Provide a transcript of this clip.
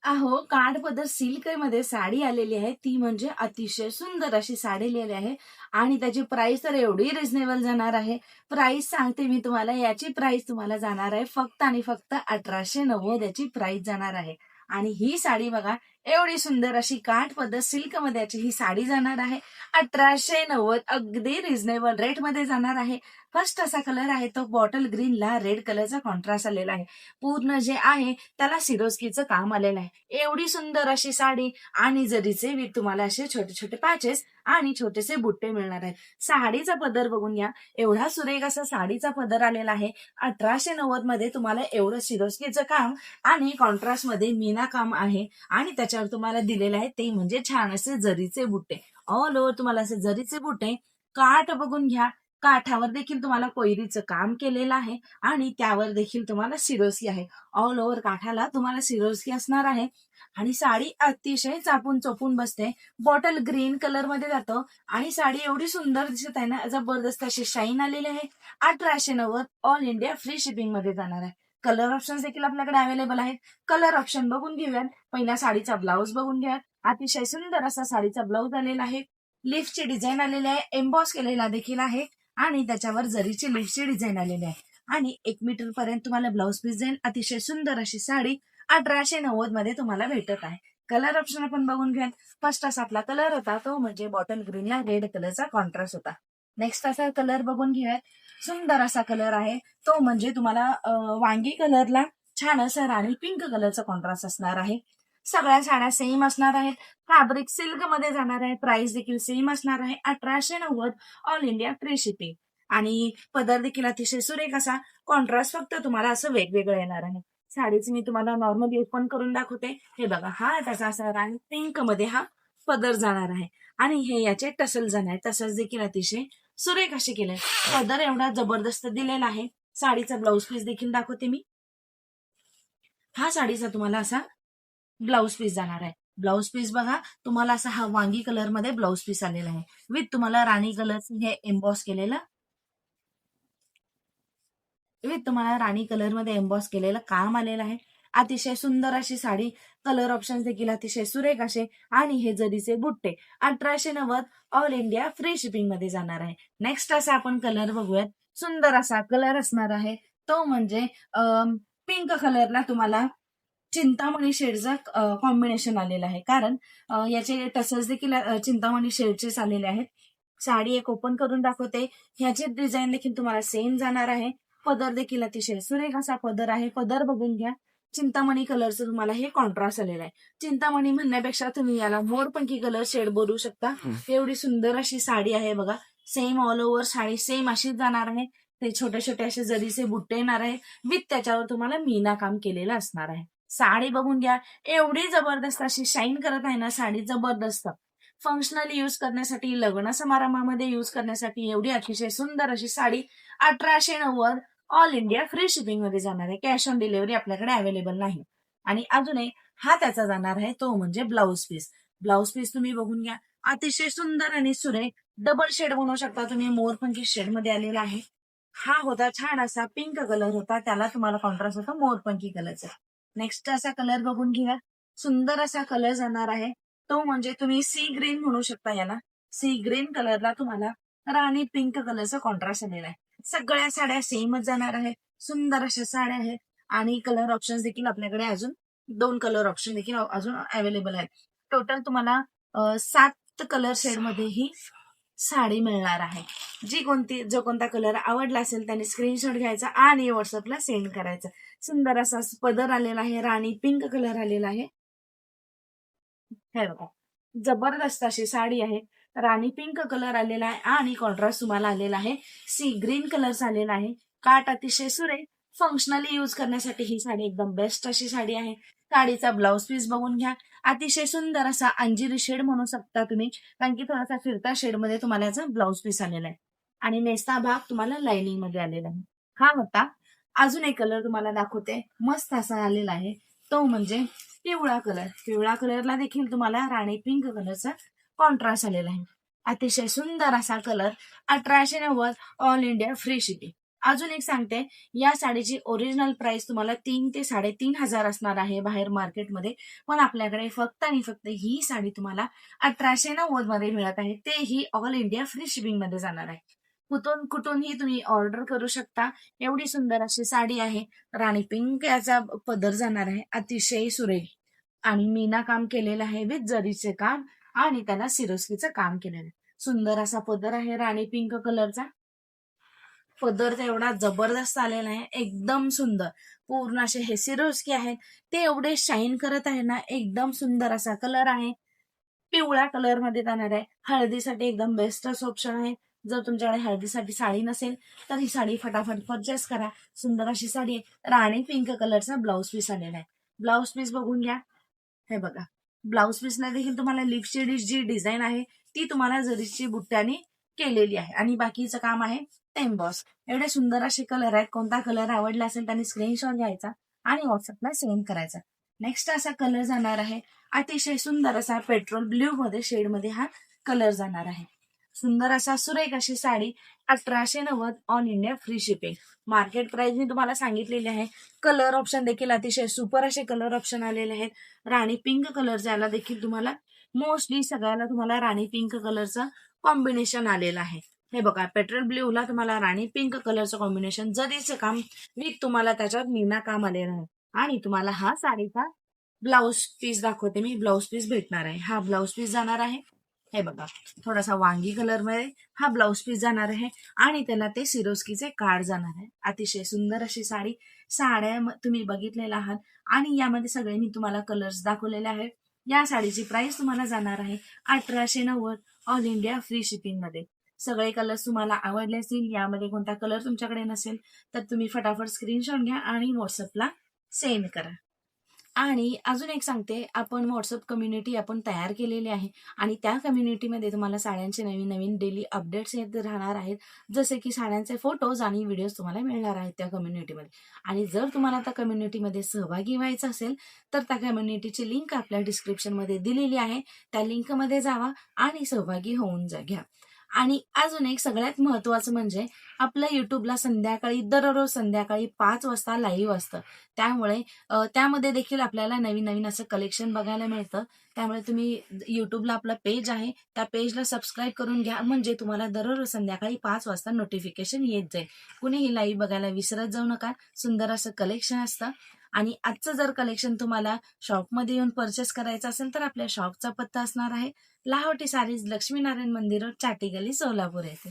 अहो, काठपदर सिल्क मध्ये साडी आलेली आहे. ती म्हणजे अतिशय सुंदर अशी साडी लिहिली आहे आणि त्याची प्राइस तर एवढी रिझनेबल जाणार आहे. प्राइस सांगते मी तुम्हाला. याची प्राइस तुम्हाला जाणार आहे फक्त आणि फक्त 1890 याची प्राइस जाणार आहे. आणि ही साडी बघा, एवढी सुंदर अशी काठपदर सिल्क मध्ये याची ही साडी जाणार आहे 1890. अगदी रिझनेबल रेट मध्ये जाणार आहे. फर्स्ट असा कलर आहे तो बॉटल ग्रीनला रेड कलरचा कॉन्ट्रास्ट आलेला आहे. पूर्ण जे आहे त्याला सिरोस्कीचं काम आलेलं आहे. एवढी सुंदर अशी साडी आणि जरीचे विथ तुम्हाला असे छोटे छोटे पॅचेस आणि छोटेसे बुट्टे मिळणार आहेत. साडीचा पदर बघून या, एवढा सुरेख असा साडीचा पदर आलेला आहे. 1890 मध्ये तुम्हाला एवढं सिरोस्कीचं काम आणि कॉन्ट्रास्ट मध्ये मीना काम आहे आणि त्याच्यावर तुम्हाला दिलेलं आहे ते म्हणजे छान असे जरीचे बुट्टे. ऑल ओव्हर तुम्हाला असे जरीचे बुट्टे. काठ बघून घ्या, काठावर देखील तुम्हाला कोयरीचं काम केलेलं आहे आणि त्यावर देखील तुम्हाला सिरोस्की आहे. ऑल ओव्हर काठाला तुम्हाला सिरोस्की असणार आहे आणि साडी अतिशय चापून चोपून बसते. बॉटल ग्रीन कलर मध्ये जातं आणि साडी एवढी सुंदर दिसत आहे ना, जबरदस्त अशी शाईन आलेली आहे. 1890 ऑल इंडिया फ्री शिपिंग मध्ये जाणार आहे. कलर ऑप्शन देखील आपल्याकडे अवेलेबल आहेत. कलर ऑप्शन बघून घेऊयात. पहिला साडीचा ब्लाऊज बघून घ्या. अतिशय सुंदर असा साडीचा ब्लाऊज आलेला आहे. लिफ्टची डिझाईन आलेली आहे, एम्बॉस केलेला देखील आहे आणि त्याच्यावर जरीची लिफ्टची डिझाईन आलेली आहे आणि 1 मीटर पर्यंत तुम्हाला ब्लाऊज पीस जाईल. अतिशय सुंदर अशी साडी 1890 मध्ये तुम्हाला भेटत आहे. कलर ऑप्शन आपण बघून घ्या. फर्स्ट असा आपला कलर होता तो म्हणजे बॉटल ग्रीनला रेड कलरचा कॉन्ट्रास्ट होता. नेक्स्ट असा कलर बघून घेऊयात. सुंदर असा कलर आहे तो म्हणजे तुम्हाला वांगी कलरला छान असा राणी पिंक कलरचा कॉन्ट्रास्ट असणार आहे. सगळ्या साड्या सेम असणार आहेत. फॅब्रिक सिल्क मध्ये जाणार आहे. प्राइस देखील सेम असणार आहे 1890 ऑल इंडिया फ्री शिपिंग. आणि पदर देखील अतिशय सुरेख असा कॉन्ट्रास्ट फक्त तुम्हाला असं वेगवेगळं येणार आहे. साडीच मी तुम्हाला नॉर्मली ओपन करून दाखवते. हे बघा, हा त्याचा असा राणी पिंक मध्ये हा पदर जाणार आहे आणि हे याचे टसल जाणार आहे. तसंच देखील अतिशय सुरेख असे केले. पदर एवढा जबरदस्त दिलेला आहे. साडीचा ब्लाऊज पीस देखील दाखवते मी. हा साडीचा तुम्हाला असा ब्लाऊज पीस जाणार आहे. ब्लाऊज पीस बघा, तुम्हाला असा हा वांगी कलर मध्ये ब्लाऊज पीस आलेला आहे विथ तुम्हाला राणी कलर हे एम्बॉस केलेलं तुम्हाला राणी कलर मध्ये एम्बॉस केलेलं काम आलेलं आहे. अतिशय सुंदर अशी साडी. कलर ऑप्शन देखील अतिशय सुरेख असे आणि हे जरीचे बुट्टे 1890 ऑल इंडिया फ्री शिपिंग मध्ये जाणार आहे. नेक्स्ट असा आपण कलर बघूयात. सुंदर असा कलर असणार आहे तो म्हणजे पिंक कलरला तुम्हाला चिंतामणी शेडचा कॉम्बिनेशन आलेला आहे. कारण याचे टसल्स देखील चिंतामणी शेडचेच आलेले आहेत. साडी एक ओपन करून दाखवते. ह्याची डिझाईन देखील तुम्हाला सेम जाणार आहे. पदर देखील अतिशय सुरेख असा पदर आहे. पदर बघून घ्या. चिंतामणी कलरचं तुम्हाला हे कॉन्ट्रास्ट आलेलं आहे. चिंतामणी म्हणण्यापेक्षा तुम्ही याला मोरपंखी कलर शेड बोलू शकता. एवढी सुंदर अशी साडी आहे बघा. Same all over sari same अशीच जाणार आहे. ते छोटे छोटे असे जरीचे बुट्टे येणार आहे विथ त्याच्यावर तुम्हाला मीना काम केलेलं असणार आहे. साडी बघून घ्या. एवढी जबरदस्त अशी शाईन करत आहे ना साडी, जबरदस्त. फंक्शनली युज करण्यासाठी, लग्न समारंभामध्ये युज करण्यासाठी एवढी अतिशय सुंदर अशी sari 1890 all India free shipping मध्ये जाणार आहे. कॅश ऑन डिलिव्हरी आपल्याकडे अवेलेबल नाही. आणि अजून एक हा त्याचा जाणार आहे तो म्हणजे ब्लाऊज पीस. ब्लाऊज पीस तुम्ही बघून घ्या. अतिशय सुंदर आणि सुरेख डबल शेड बनवू शकता तुम्ही. मोरपंखी शेड मध्ये आलेला आहे. हा होता छान असा पिंक कलर होता, त्याला तुम्हाला कॉन्ट्रास्ट होता मोरपंखी कलरचा. नेक्स्ट असा कलर बघून घ्या. सुंदर असा कलर जाणार आहे तो म्हणजे तुम्ही सी ग्रीन म्हणू शकता याला. सी ग्रीन कलरला तुम्हाला राणी पिंक कलरचा कॉन्ट्रास्ट आलेला आहे. सगळ्या साड्या सेमच जाणार आहेत. सुंदर अशा साड्या आहेत आणि कलर ऑप्शन देखील आपल्याकडे अजून 2 कलर ऑप्शन देखील अजून अवेलेबल आहेत. टोटल तुम्हाला 7 कलर शेड मध्ये ही साडी मिळणार आहे. जो कोणता कलर आवडला असेल त्याने स्क्रीनशॉट घ्यायचा आणि व्हॉट्सअपला सेंड करायचा. सुंदर असा पदर आलेला आहे. राणी पिंक कलर आलेला आहे. हे बघा, जबरदस्त अशी साडी आहे. राणी पिंक कलर आलेला आहे आणि कॉन्ट्रास्ट तुम्हाला आलेला आहे सी ग्रीन कलर आलेला आहे. काठ अतिशय सुरेख. फंक्शनली युज करण्यासाठी ही साडी एकदम बेस्ट अशी साडी आहे. साडीचा ब्लाऊज पीस बघून घ्या. अतिशय सुंदर असा अंजिरी शेड म्हणू शकता तुम्ही, कारण की थोडासा फिरता शेड मध्ये तुम्हाला याचा ब्लाऊज पीस आलेला आहे आणि नेसता भाग तुम्हाला लाइनिंग मध्ये आलेला आहे. हा होता. अजून एक कलर तुम्हाला दाखवते. मस्त असा आलेला आहे तो म्हणजे पिवळा कलर. पिवळा कलरला देखील तुम्हाला राणी पिंक कलरचा कॉन्ट्रास्ट आलेला आहे. अतिशय सुंदर असा colour 1890 all India free shipping. अजून एक सांगते, या साडीची ओरिजिनल प्राइस तुम्हाला 3 ते 3,500 असणार आहे बाहेर मार्केटमध्ये. पण आपल्याकडे फक्त आणि फक्त ही साडी तुम्हाला 1890 मध्ये मिळत आहे. तेही ऑल इंडिया फ्री शिपिंग मध्ये जाणार आहे. कुठून कुठूनही तुम्ही ऑर्डर करू शकता. एवढी सुंदर अशी साडी आहे. राणी पिंक याचा पदर जाणार आहे. अतिशय सुरेख आणि मीना काम केलेलं आहे विथ जरीचे काम आणि त्याला सिरोस्कीचं काम केलेलं आहे. सुंदर असा पदर आहे राणी पिंक कलरचा. पदर तर एवढा जबरदस्त आलेला आहे, एकदम सुंदर. पूर्ण असे हे सिरोस्की आहेत, ते एवढे शाईन करत आहे ना, एकदम सुंदर असा कलर आहे. पिवळ्या कलर मध्ये जाणार आहे. हळदीसाठी एकदम बेस्टच ऑप्शन आहे. जर तुमच्याकडे हळदीसाठी साडी नसेल तर ही साडी फटाफट परचेस करा. सुंदर अशी साडी आहे. राणी पिंक कलरचा ब्लाऊज पीस आलेला आहे. ब्लाऊज पीस बघून घ्या. हे बघा, ब्लाऊज पीसला देखील तुम्हाला लिपची जी डिझाईन आहे ती तुम्हाला जरीची बुट्ट्याने केलेली आहे आणि बाकीचं काम आहे एम्बॉस. एवढे सुंदर असे कलर आहेत. कोणता कलर आवडला असेल त्यांनी स्क्रीनशॉट घ्यायचा आणि व्हॉट्सअपला सेंड करायचा. नेक्स्ट असा कलर जाणार आहे, अतिशय सुंदर असा पेट्रोल ब्ल्यू मध्ये शेड मध्ये हा कलर जाणार आहे. सुंदर असा सुरेख अशी sari 1890 all India free shipping. Market price मी तुम्हाला सांगितलेली आहे. कलर ऑप्शन देखील अतिशय सुपर असे कलर ऑप्शन आलेले आहेत. राणी पिंक कलर ज्याला देखील तुम्हाला मोस्टली सगळ्याला तुम्हाला राणी पिंक कलरचं कॉम्बिनेशन आलेलं आहे. हे बघा, पेट्रोल ब्ल्यूला तुम्हाला राणी पिंक कलरचं कॉम्बिनेशन जरीचं काम विथ तुम्हाला त्याच्यावर मीना काम आलेलं आहे आणि तुम्हाला हा साडीचा ब्लाऊज पीस दाखवते मी. ब्लाऊज पीस भेटणार आहे. हा ब्लाऊज पीस जाणार आहे. हे बघा, थोडासा वांगी कलर मध्ये हा ब्लाऊज पीस जाणार आहे आणि त्याला ते सिरोस्कीचे कार्ड जाणार आहे. अतिशय सुंदर अशी साडी. साड्या तुम्ही बघितलेल्या आहात आणि यामध्ये सगळे मी तुम्हाला कलर्स दाखवलेले आहेत. या साडीची प्राइस तुम्हाला जाणार आहे 1890 ऑल इंडिया फ्री शिपिंग मध्ये. सगळे कलर्स तुम्हाला आवडले असतील. यामध्ये कोणता कलर तुमच्याकडे नसेल तर तुम्ही फटाफट स्क्रीनशॉट घ्या आणि व्हॉट्सअपला सेंड करा. आणि अजून एक सांगते, आपण व्हॉट्सअप कम्युनिटी आपण तयार केलेली आहे आणि त्या कम्युनिटीमध्ये तुम्हाला साड्यांचे नवीन नवीन डेली अपडेट्स येत राहणार आहेत. जसे की साड्यांचे फोटोज आणि व्हिडिओज तुम्हाला मिळणार आहेत त्या कम्युनिटीमध्ये. आणि जर तुम्हाला त्या कम्युनिटीमध्ये सहभागी व्हायचं असेल तर त्या कम्युनिटीची लिंक आपल्या डिस्क्रिप्शनमध्ये दिलेली आहे. त्या लिंकमध्ये जावा आणि सहभागी होऊन घ्या. आणि अजून एक सगळ्यात महत्वाचं म्हणजे आपल्या युट्यूबला दररोज संध्याकाळी 5 वाजता लाईव्ह असतं. त्यामुळे त्यामध्ये देखील आपल्याला नवीन नवीन असं कलेक्शन बघायला मिळतं. त्यामुळे तुम्ही युट्यूबला आपलं पेज आहे त्या पेजला सबस्क्राईब करून घ्या, म्हणजे तुम्हाला दररोज संध्याकाळी 5 वाजता नोटिफिकेशन येत जाईल. कुणीही लाईव्ह बघायला विसरत जाऊ नका. सुंदर असं कलेक्शन असतं. आणि आजचं जर कलेक्शन तुम्हाला शॉपमध्ये येऊन परचेस करायचं असेल तर आपल्या शॉपचा पत्ता असणार आहे लाहोटी सारीज, लक्ष्मीनारायण मंदिर रोड, चाटी गली, सोलापूर येथे.